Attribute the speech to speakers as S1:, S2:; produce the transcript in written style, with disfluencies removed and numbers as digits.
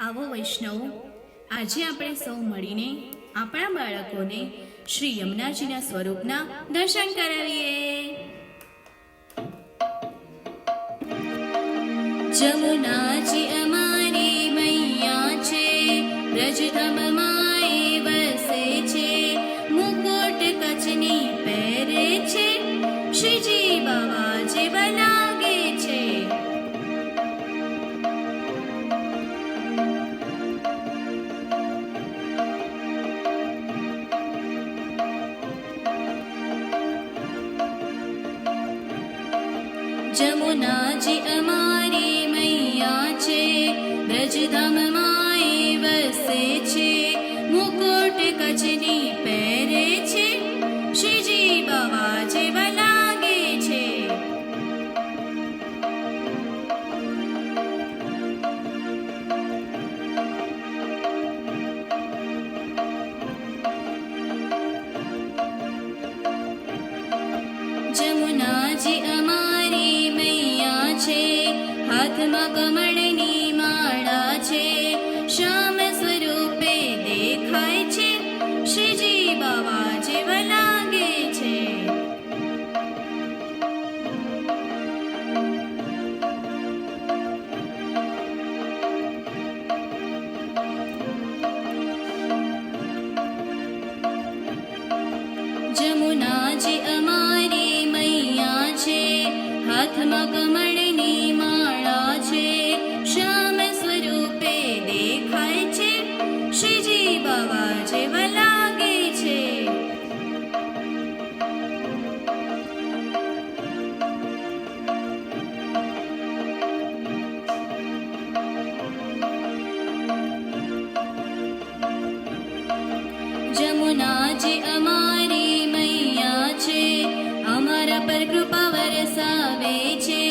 S1: આવો વૈષ્ણવો, આજે આપણે સૌ મળીને આપણા બાળકોને શ્રી યમુનાજીના સ્વરૂપના દર્શન કરાવીએ. જમુનાજી અમારી મૈયા છે, બ્રજધામમાં એ વસે છે. મુકુટ કચ્છની પહેરે છે, શ્રીજી બાવા જેવા લાગે છે. જમુનાજી અમારી મૈયા છે, બ્રજધામમાં એ વસે છે. મુકુટ કચ્છની પહેરે છે, શ્રીજી બાવા જેવા લાગે છે. જમુનાજી અમારી મૈયા છે, હાથમાં કમળની માળા છે. શ્યામ સ્વરૂપે દેખાય છે, શ્રીજી બાવા જેવા લાગે છે. જમુનાજી અમારી મૈયા છે, હાથમાં કમળની માળા છે. શ્યામ સ્વરૂપે દેખાય છે, શ્રીજી બાવા જેવા લાગે છે. જમુનાજી અમારી મૈયા છે, અમારા પર કૃપા વરસાવે છે.